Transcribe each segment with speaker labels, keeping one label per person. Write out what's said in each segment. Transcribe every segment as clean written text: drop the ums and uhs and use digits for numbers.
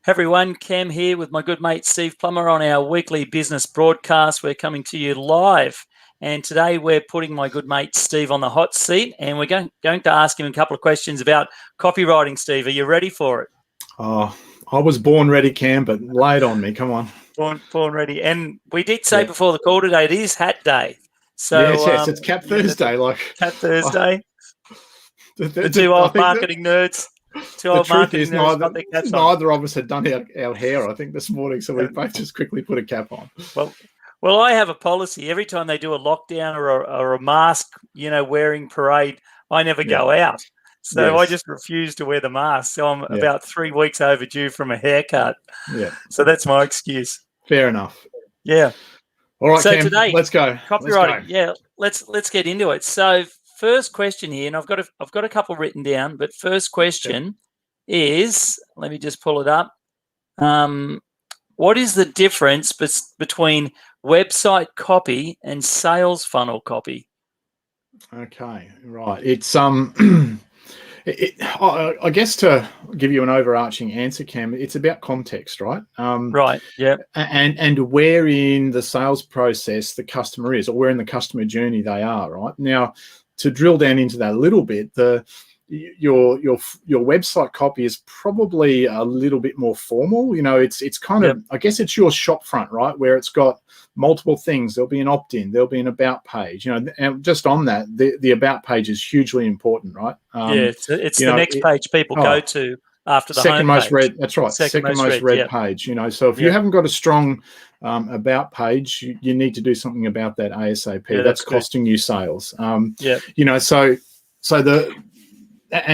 Speaker 1: Everyone, Cam here with my good mate Steve Plummer on our weekly business broadcast. We're coming to you live, and today we're putting my good mate Steve on the hot seat, and we're going to ask him a couple of questions about copywriting. Steve, are you ready for it?
Speaker 2: Oh, I was born ready, Cam, but lay it on me. Come on.
Speaker 1: Born ready. And we did say before the call today, it is Hat Day. So
Speaker 2: yes, it's Cap Thursday.
Speaker 1: Cap Thursday. The two old marketing nerds.
Speaker 2: The truth is neither of us had done our hair, I think, this morning, so we both just quickly put a cap on.
Speaker 1: Well, I have a policy. Every time they do a lockdown or a mask, wearing parade, I never go out. So I just refuse to wear the mask. So I'm about 3 weeks overdue from a haircut.
Speaker 2: Yeah.
Speaker 1: So that's my excuse.
Speaker 2: Fair enough.
Speaker 1: Yeah.
Speaker 2: All right,
Speaker 1: so
Speaker 2: Cam,
Speaker 1: today,
Speaker 2: let's go.
Speaker 1: Copywriting. Yeah, let's get into it. So first question here, and I've got a couple written down, but first question is, let me just pull it up. What is the difference between website copy and sales funnel copy?
Speaker 2: Okay, right. It's I guess to give you an overarching answer, Cam, it's about context, right?
Speaker 1: Right. Yeah.
Speaker 2: And where in the sales process the customer is, or where in the customer journey they are, right? Now, to drill down into that a little bit, your website copy is probably a little bit more formal. It's kind of, I guess it's your shop front, right, where it's got multiple things. There'll be an opt-in, there'll be an about page, and just on that, the about page is hugely important, right?
Speaker 1: It's the next page people go to after the
Speaker 2: second most read.
Speaker 1: page.
Speaker 2: That's right. Second most read page. So if you haven't got a strong about page, you need to do something about that ASAP. That's costing you sales. And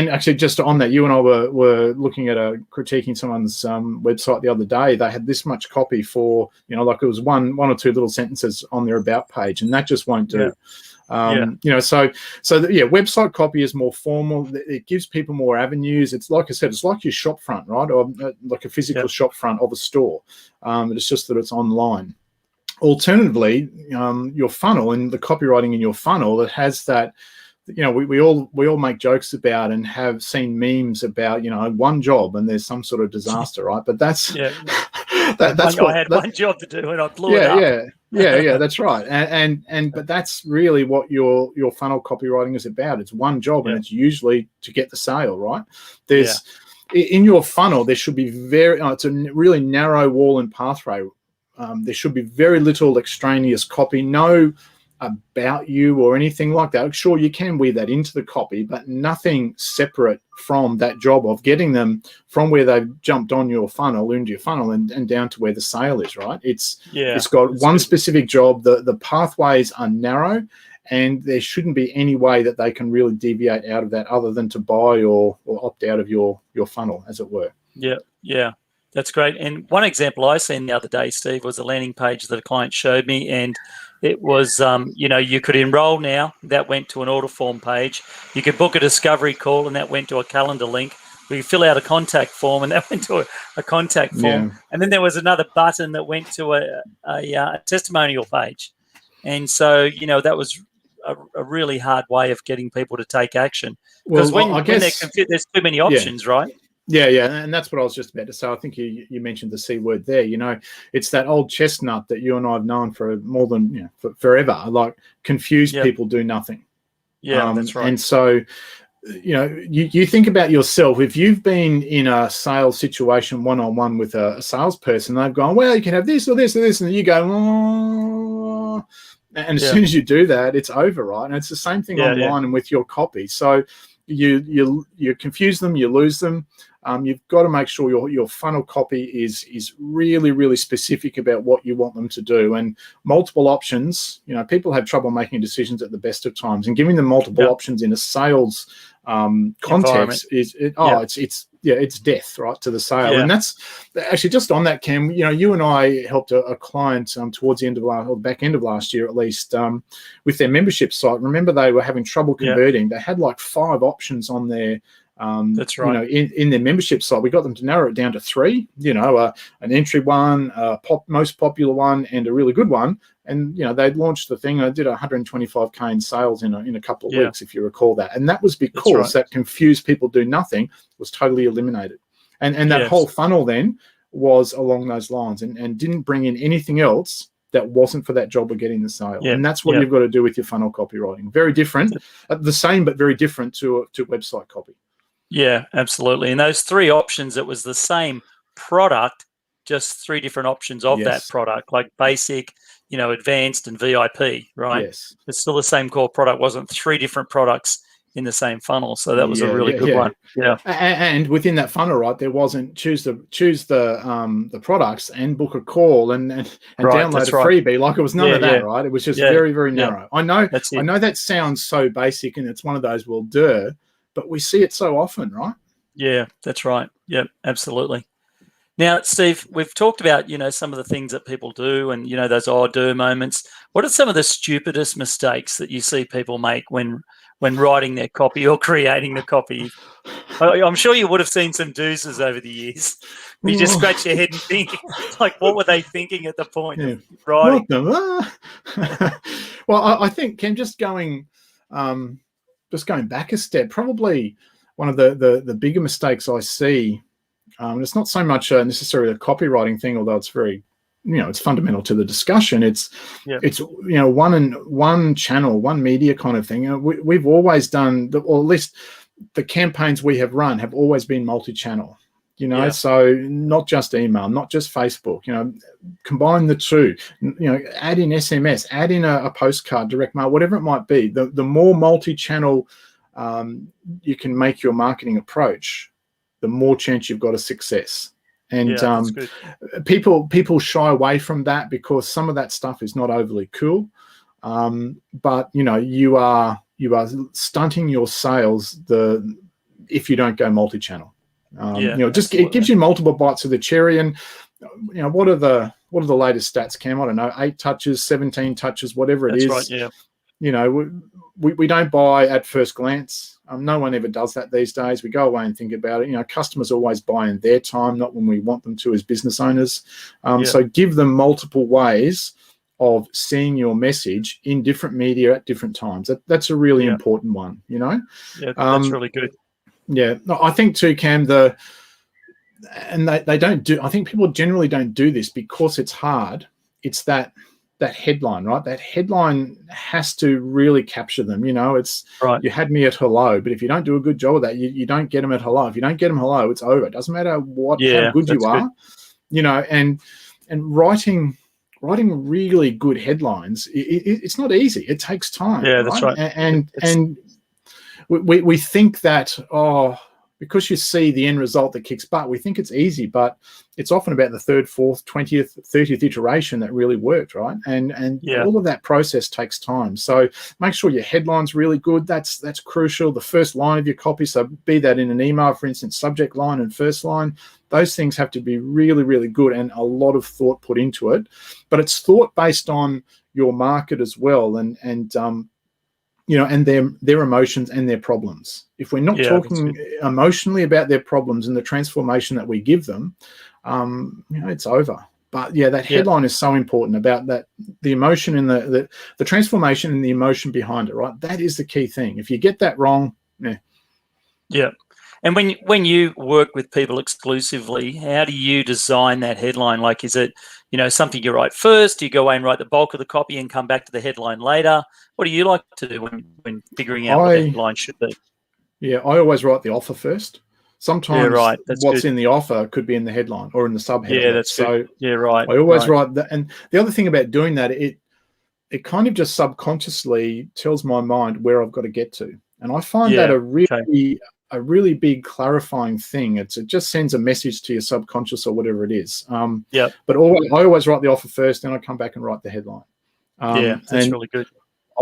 Speaker 2: actually, just on that, you and I were looking at critiquing someone's website the other day. They had this much copy for, like it was one or two little sentences on their about page, and that just won't do. Website copy is more formal. It gives people more avenues. It's like I said, it's like your shop front, right, or like a physical shop front of a store. It's just that it's online. Alternatively, your funnel and the copywriting in your funnel that has that. We all make jokes about and have seen memes about, one job and there's some sort of disaster, right? But that's
Speaker 1: I had one job to do and I blew it up.
Speaker 2: Yeah, that's right. But that's really what your funnel copywriting is about. It's one job and it's usually to get the sale, right? In your funnel, there should be it's a really narrow wall and pathway. There should be very little extraneous copy, no about you or anything like that. Sure, you can weave that into the copy, but nothing separate from that job of getting them from where they've jumped on your funnel into your funnel and down to where the sale is, right? It's got one specific job. The pathways are narrow, and there shouldn't be any way that they can really deviate out of that other than to buy or opt out of your funnel, as it were.
Speaker 1: Yeah. That's great. And one example I seen the other day, Steve, was a landing page that a client showed me, and it was, you could enroll now. That went to an order form page. You could book a discovery call, and that went to a calendar link. We fill out a contact form, and that went to a contact form. And then there was another button that went to a testimonial page. And so, that was a really hard way of getting people to take action. Because when they're confused, there's too many options, right?
Speaker 2: Yeah, and that's what I was just about to say. I think you mentioned the C word there. It's that old chestnut that you and I have known for more than forever. Like, confused people do nothing.
Speaker 1: Yeah, that's right.
Speaker 2: And so, you think about yourself. If you've been in a sales situation one-on-one with a salesperson, they've gone, well, you can have this or this or this, and you go, oh. And as soon as you do that, it's over, right? And it's the same thing online and with your copy. So you confuse them, you lose them. You've got to make sure your funnel copy is really, really specific about what you want them to do. And multiple options, people have trouble making decisions at the best of times, and giving them multiple options in a sales context it's death, right, to the sale. And that's actually, just on that, Cam, you and I helped a client towards the end of back end of last year, at least, with their membership site. Remember, they were having trouble converting. They had like 5 options on their that's right. In their membership site. We got them to narrow it down to 3, an entry one, most popular one, and a really good one. And, they'd launched the thing. I did 125K in sales in a couple of weeks, if you recall that. And that was because that confused people do nothing was totally eliminated. And that whole funnel then was along those lines and didn't bring in anything else that wasn't for that job of getting the sale.
Speaker 1: Yeah.
Speaker 2: And that's what you've got to do with your funnel copywriting. Very different, the same but very different to website copy.
Speaker 1: Yeah, absolutely. And those three options, it was the same product, just three different options of that product, like basic, advanced and VIP, right?
Speaker 2: Yes.
Speaker 1: It's still the same core product, wasn't three different products in the same funnel. So that was a really good one. Yeah.
Speaker 2: And within that funnel, right, there wasn't choose the products and book a call and download a freebie. Like, it was none of that, right? It was just very, very narrow. I know that sounds so basic, and it's one of those, well, duh, but we see it so often, right?
Speaker 1: Yeah, that's right. Yep, absolutely. Now, Steve, we've talked about, some of the things that people do and, those do moments. What are some of the stupidest mistakes that you see people make when writing their copy or creating the copy? I'm sure you would have seen some doozes over the years. You just scratch your head and think, like, what were they thinking at the point of writing?
Speaker 2: Well, I think, Ken, just going back a step, probably one of the bigger mistakes I see. It's not so much necessarily a copywriting thing, although it's very, it's fundamental to the discussion. It's one channel, one media kind of thing. We've always done, or at least the campaigns we have run have always been multi-channel. So not just email, not just Facebook. Combine the two. Add in SMS, add in a postcard, direct mail, whatever it might be. The more multi-channel you can make your marketing approach, the more chance you've got of success. And people shy away from that because some of that stuff is not overly cool. But you are stunting your sales if you don't go multi-channel. It gives you multiple bites of the cherry. And what are the latest stats, Cam? I don't know, 8 touches, 17 touches, whatever it is.
Speaker 1: That's right. Yeah.
Speaker 2: We don't buy at first glance. No one ever does that these days. We go away and think about it. Customers always buy in their time, not when we want them to as business owners. So give them multiple ways of seeing your message in different media at different times. That's a really important one, Yeah,
Speaker 1: that's really good.
Speaker 2: Yeah. No, I think too, Cam, they don't do, I think people generally don't do this because it's hard. It's that headline, right? That headline has to really capture them. It's right. You had me at hello, but if you don't do a good job of that, you don't get them at hello. If you don't get them hello, it's over. It doesn't matter how good you are, and writing really good headlines. It's not easy. It takes time.
Speaker 1: Yeah, that's right.
Speaker 2: And we think that, because you see the end result that kicks butt, we think it's easy, but it's often about the 3rd, 4th, 20th, 30th iteration that really worked, right? And all of that process takes time. So make sure your headline's really good. That's crucial. The first line of your copy, so be that in an email, for instance, subject line and first line, those things have to be really, really good and a lot of thought put into it. But it's thought based on your market as well, and their emotions and their problems. If we're not talking emotionally about their problems and the transformation that we give them, it's over. But that headline is so important about that, the emotion and the transformation and the emotion behind it, right? That is the key thing. If you get that wrong,
Speaker 1: Yeah. And when you work with people exclusively, how do you design that headline? Like, is it, something you write first? Do you go away and write the bulk of the copy and come back to the headline later? What do you like to do when figuring out what the headline should be?
Speaker 2: Yeah, I always write the offer first. Sometimes what's in the offer could be in the headline or in the subheadline.
Speaker 1: Yeah, that's so. Yeah, right.
Speaker 2: I always write that. And the other thing about doing that, it kind of just subconsciously tells my mind where I've got to get to. And I find that a really big clarifying thing. It just sends a message to your subconscious or whatever it is. But I always write the offer first, then I come back and write the headline.
Speaker 1: That's really good.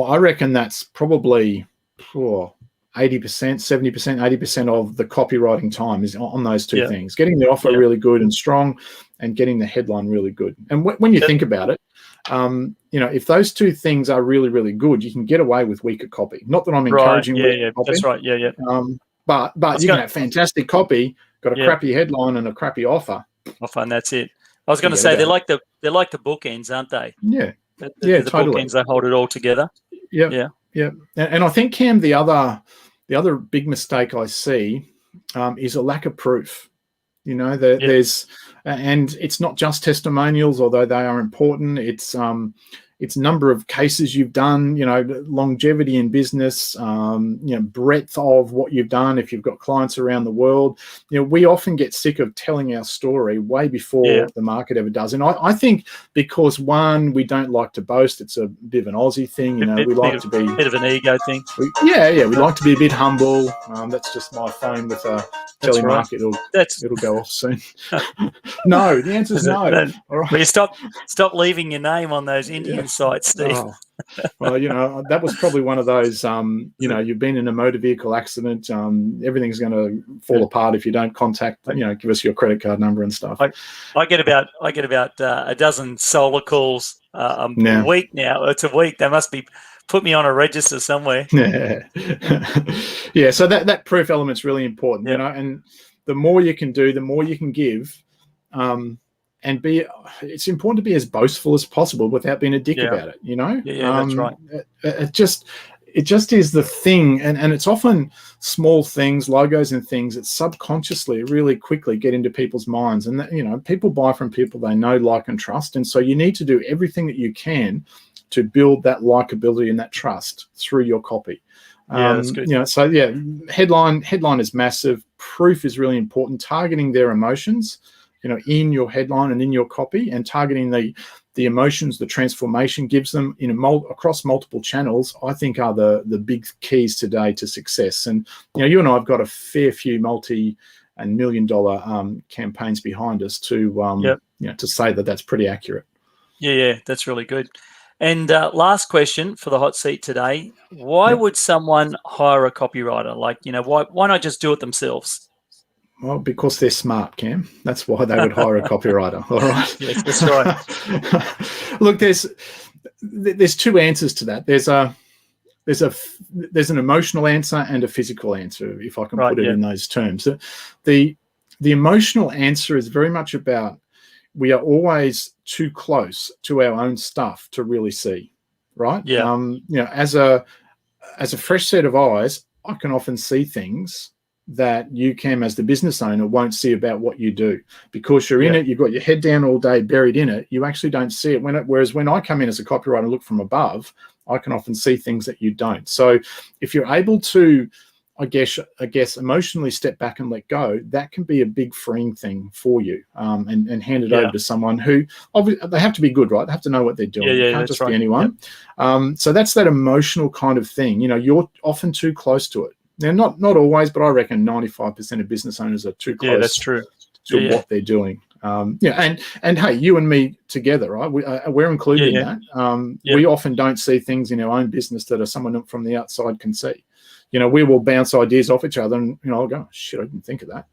Speaker 2: I reckon that's probably 80%, 70%, 80% of the copywriting time is on those two things: getting the offer really good and strong, and getting the headline really good. And when you think about it, if those two things are really, really good, you can get away with weaker copy. Not that I'm encouraging weaker copy. That's right. Yeah. But you can have fantastic copy, got a crappy headline and a crappy offer.
Speaker 1: And that's it. I was going to say they're like the bookends, aren't they?
Speaker 2: Yeah.
Speaker 1: The
Speaker 2: totally.
Speaker 1: Bookends, they hold it all together.
Speaker 2: Yeah. And I think, Cam, the other big mistake I see is a lack of proof. You know, there's, and it's not just testimonials, although they are important. It's number of cases you've done, you know, longevity in business, you know, breadth of what you've done. If you've got clients around the world, you know, we often get sick of telling our story way before the market ever does. And I think because, one, we don't like to boast. It's a bit of an Aussie thing, you know. We like to be
Speaker 1: a bit of an ego thing.
Speaker 2: We like to be a bit humble. That's just my phone with a telemark. It'll go off soon. No, the answer is no. All right.
Speaker 1: Well, you stop leaving your name on those Indian sites, Steve.
Speaker 2: Oh. Well, you know, that was probably one of those, you know, you've been in a motor vehicle accident, everything's going to fall apart if you don't contact, you know, give us your credit card number and stuff.
Speaker 1: I get about a dozen solar calls a week now. It's a week. They must be put me on a register somewhere.
Speaker 2: Yeah. So that proof element's really important, you know, and the more you can do, the more you can give. And it's important to be as boastful as possible without being a dick about it, you know?
Speaker 1: That's right.
Speaker 2: It just is the thing. And it's often small things, logos and things that subconsciously really quickly get into people's minds. And, that, you know, people buy from people they know, like, and trust. And so you need to do everything that you can to build that likability and that trust through your copy.
Speaker 1: That's good.
Speaker 2: You know, so headline is massive. Proof is really important. Targeting their emotions, you know, in your headline and in your copy, and targeting the emotions, the transformation gives them across multiple channels, I think are the big keys today to success. And, you know, you and I have got a fair few multi and $1 million campaigns behind us to, you know, to say that that's pretty accurate. Yeah,
Speaker 1: that's really good. And last question for the hot seat today: why would someone hire a copywriter? Like, you know, why not just do it themselves?
Speaker 2: Well, because they're smart, Cam. That's why they would hire a copywriter. All right.
Speaker 1: Yes, that's right.
Speaker 2: Look, there's two answers to that. There's an emotional answer and a physical answer, if I can put it in those terms. The emotional answer is very much about, we are always too close to our own stuff to really see, right?
Speaker 1: Yeah.
Speaker 2: You know, as a fresh set of eyes, I can often see things that you, Cam, as the business owner, won't see about what you do, because you're in it. You've got your head down all day, buried in it. You actually don't see it. Whereas when I come in as a copywriter and look from above, I can often see things that you don't. So if you're able to, I guess emotionally step back and let go, that can be a big freeing thing for you, and hand it over to someone who, obviously, they have to be good, right? They have to know what they're doing. It can't just be anyone. So that's that emotional kind of thing. You know, you're often too close to it. Now, not always, but I reckon 95% of business owners are too close.
Speaker 1: That's true.
Speaker 2: To what they're doing. And hey, you and me together, right? We're included in that. We often don't see things in our own business that someone from the outside can see. You know, we will bounce ideas off each other, and, you know, I'll go, shit, I didn't think of that.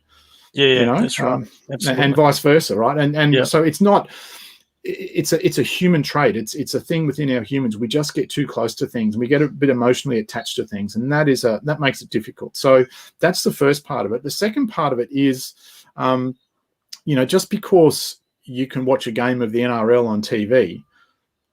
Speaker 2: You know?
Speaker 1: That's right.
Speaker 2: And vice versa, right? And so it's not. It's a human trait. It's a thing within our humans. We just get too close to things, and we get a bit emotionally attached to things, and that makes it difficult. So that's the first part of it. The second part of it is, you know, just because you can watch a game of the NRL on TV,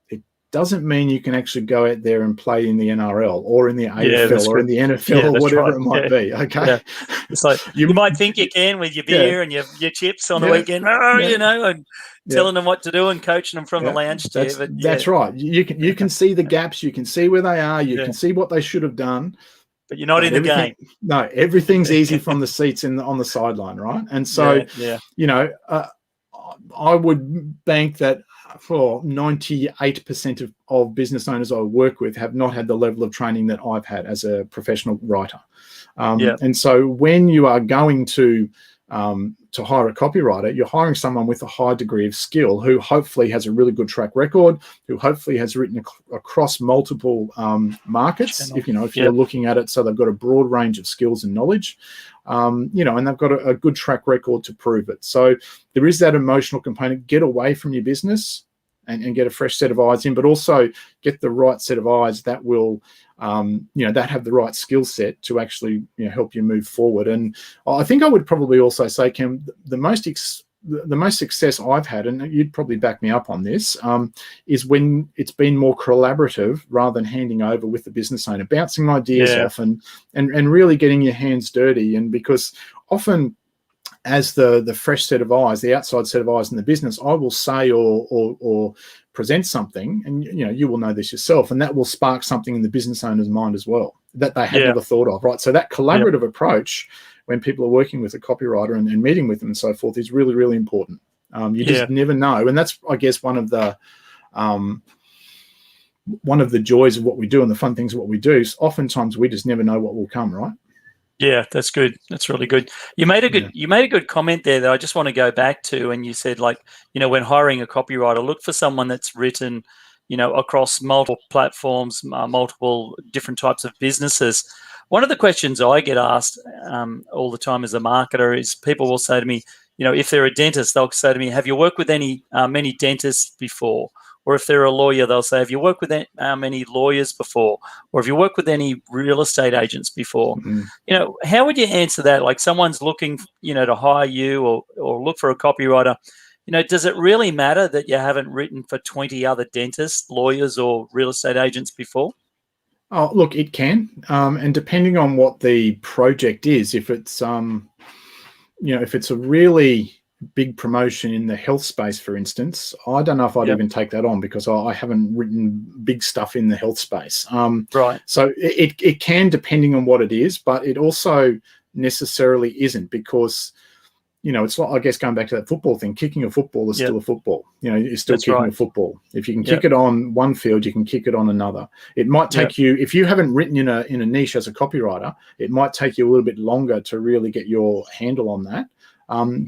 Speaker 2: it doesn't mean you can actually go out there and play in the NRL or in the AFL or in the NFL or whatever it might be. Okay,
Speaker 1: it's like you might think you can with your beer and your chips on the weekend, you know, and telling them what to do and coaching them from the lounge chair.
Speaker 2: That's right. You can see the gaps. You can see where they are. You can see what they should have done.
Speaker 1: But you're not in the game.
Speaker 2: No, everything's easy from the seats on the sideline, right? And so, you know, I would bank that for 98% of business owners I work with have not had the level of training that I've had as a professional writer. And so when you are going to hire a copywriter, you're hiring someone with a high degree of skill, who hopefully has a really good track record, who hopefully has written across multiple markets. If you're looking at it, so they've got a broad range of skills and knowledge, you know, and they've got a good track record to prove it. So there is that emotional component. Get away from your business and get a fresh set of eyes in, but also get the right set of eyes that will, you know, that have the right skill set to actually, you know, help you move forward. And I think I would probably also say, Kim, the most success I've had, and you'd probably back me up on this, is when it's been more collaborative rather than handing over with the business owner, bouncing ideas off and really getting your hands dirty. And because often as the fresh set of eyes, the outside set of eyes in the business, I will say or present something, and you will know this yourself, and that will spark something in the business owner's mind as well that they had never thought of, right? So that collaborative approach when people are working with a copywriter and meeting with them and so forth is really, really important. You just never know, and that's, I guess, one of the joys of what we do and the fun things of what we do is oftentimes we just never know what will come, right?
Speaker 1: Yeah, that's good. That's really good. You made a good comment there that I just want to go back to, and you said, like, when hiring a copywriter, look for someone that's written, across multiple platforms, multiple different types of businesses. One of the questions I get asked all the time as a marketer is people will say to me, if they're a dentist, they'll say to me, have you worked with many dentists before? Or if they're a lawyer, they'll say, have you worked with many lawyers before? Or have you worked with any real estate agents before? How would you answer that? Like, someone's looking, to hire you or look for a copywriter. Does it really matter that you haven't written for 20 other dentists, lawyers, or real estate agents before?
Speaker 2: Oh, look, it can. And depending on what the project is, if it's, if it's a really big promotion in the health space, for instance, I don't know if I'd even take that on because I haven't written big stuff in the health space.
Speaker 1: Right.
Speaker 2: So it can, depending on what it is, but it also necessarily isn't, because, it's like, I guess, going back to that football thing, kicking a football is still a football. You're still kicking a football. If you can kick it on one field, you can kick it on another. It might take you, if you haven't written in a niche as a copywriter, it might take you a little bit longer to really get your handle on that.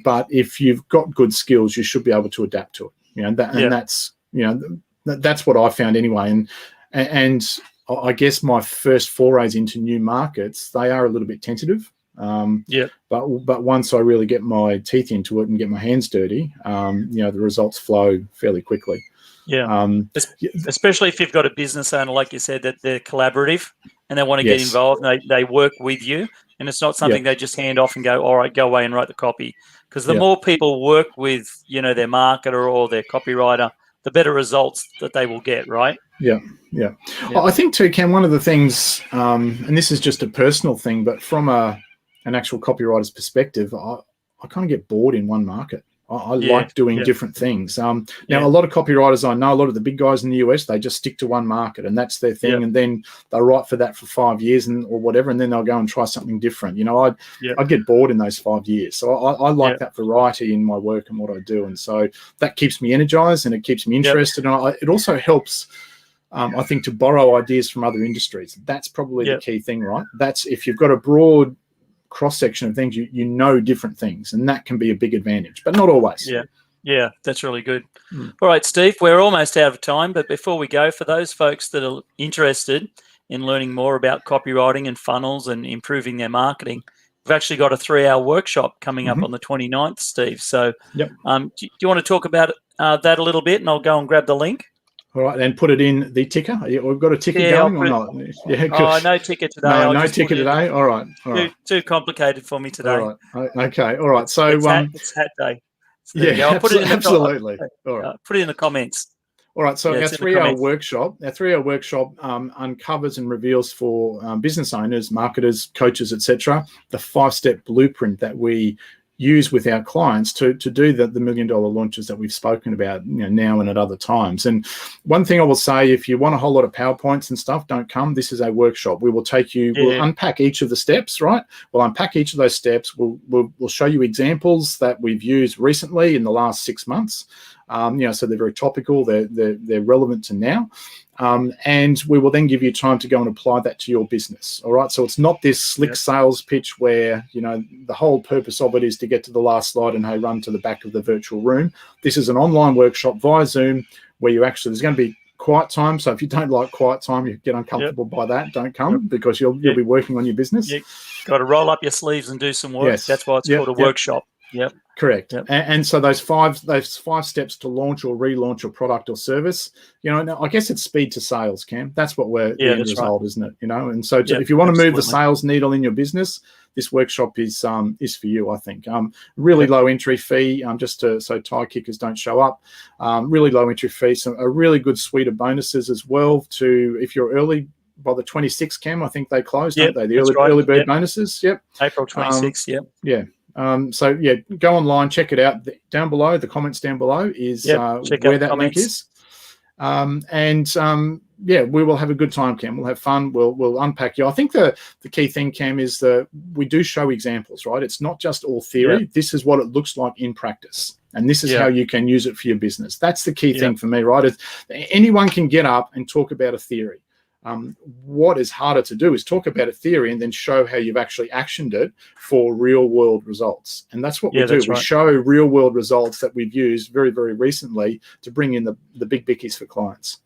Speaker 2: But if you've got good skills, you should be able to adapt to it. And that's that's what I found anyway. And I guess my first forays into new markets, they are a little bit tentative. But once I really get my teeth into it and get my hands dirty, the results flow fairly quickly.
Speaker 1: Especially if you've got a business owner, like you said, that they're collaborative and they want to get involved and they work with you. And it's not something they just hand off and go, all right, go away and write the copy. Because the more people work with, their marketer or their copywriter, the better results that they will get, right?
Speaker 2: Yeah. I think too, Ken, one of the things, and this is just a personal thing, but from an actual copywriter's perspective, I kind of get bored in one market. I like doing different things. Now, a lot of copywriters I know, a lot of the big guys in the US, they just stick to one market and that's their thing. And then they'll write for that for 5 years or whatever, and then they'll go and try something different. I'd get bored in those 5 years. So I like that variety in my work and what I do. And so that keeps me energized and it keeps me interested. And it also helps, I think, to borrow ideas from other industries. That's probably the key thing, right? That's if you've got a broad cross-section of things, you know different things, and that can be a big advantage, but not always.
Speaker 1: Yeah, that's really good. All right, Steve, we're almost out of time, but before we go, for those folks that are interested in learning more about copywriting and funnels and improving their marketing, we've actually got a 3-hour workshop coming up on the 29th, Steve. So do you want to talk about that a little bit, and I'll go and grab the link?
Speaker 2: All right, and put it in the ticker. We've got a ticker going or not?
Speaker 1: No ticker today.
Speaker 2: No ticker today. All right.
Speaker 1: Too complicated for me today.
Speaker 2: All right. Okay. All right. So
Speaker 1: it's hat day. So
Speaker 2: I'll put it in absolutely. All right.
Speaker 1: Put it in the comments.
Speaker 2: All right. So our 3-hour workshop, uncovers and reveals for business owners, marketers, coaches, etc., the 5-step blueprint that we use with our clients to do the $1 million launches that we've spoken about now and at other times. And one thing I will say, if you want a whole lot of PowerPoints and stuff, don't come. This is a workshop. We will take you, we'll unpack each of the steps, right? We'll unpack each of those steps. We'll show you examples that we've used recently in the last 6 months. So they're very topical, they're relevant to now. And we will then give you time to go and apply that to your business. All right. So it's not this slick sales pitch where, the whole purpose of it is to get to the last slide and, hey, run to the back of the virtual room. This is an online workshop via Zoom where there's going to be quiet time. So if you don't like quiet time, you get uncomfortable by that, don't come because you'll be working on your business.
Speaker 1: You've got to roll up your sleeves and do some work. Yes. That's why it's called a workshop. Yep.
Speaker 2: Correct. Yep. And so those five steps to launch or relaunch your product or service, I guess it's speed to sales, Cam. That's what the end result, isn't it? And so if you want to move the sales needle in your business, this workshop is for you, I think. Really low entry fee, so tie kickers don't show up. Really low entry fee, a really good suite of bonuses as well if you're early. By the 26th, Cam, I think they closed, don't they? The early bird bonuses. Yep.
Speaker 1: April 26th.
Speaker 2: Yeah. So yeah, go online, check it out. Down below, the comments down below is where that link is. Yeah, we will have a good time, Cam. We'll have fun. We'll unpack you. I think the key thing, Cam, is that we do show examples, right? It's not just all theory.
Speaker 1: Yep.
Speaker 2: This is what it looks like in practice, and this is how you can use it for your business. That's the key thing for me, right? Anyone can get up and talk about a theory. What is harder to do is talk about a theory and then show how you've actually actioned it for real world results. And that's what we do. We show real world results that we've used very, very recently to bring in the big bickies for clients.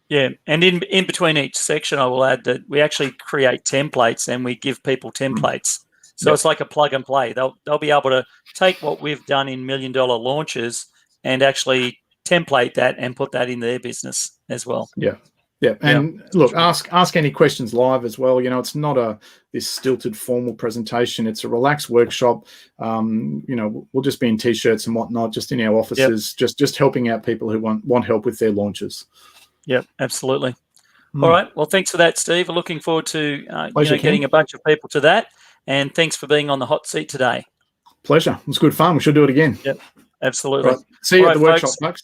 Speaker 2: Yeah.
Speaker 1: And in between each section, I will add that we actually create templates and we give people templates. So it's like a plug and play. They'll be able to take what we've done in $1 million launches and actually template that and put that in their business as well.
Speaker 2: Yeah. Yeah, and look, ask any questions live as well. You know, it's not this stilted formal presentation. It's a relaxed workshop. You know, we'll just be in t-shirts and whatnot, just in our offices, just helping out people who want help with their launches.
Speaker 1: Yep, absolutely. All right. Well, thanks for that, Steve. We're looking forward to getting a bunch of people to that. And thanks for being on the hot seat today.
Speaker 2: Pleasure. It was good fun. We should do it again.
Speaker 1: Yep, absolutely.
Speaker 2: Right. See you at the workshop, folks.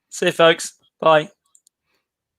Speaker 1: See you, folks. Bye.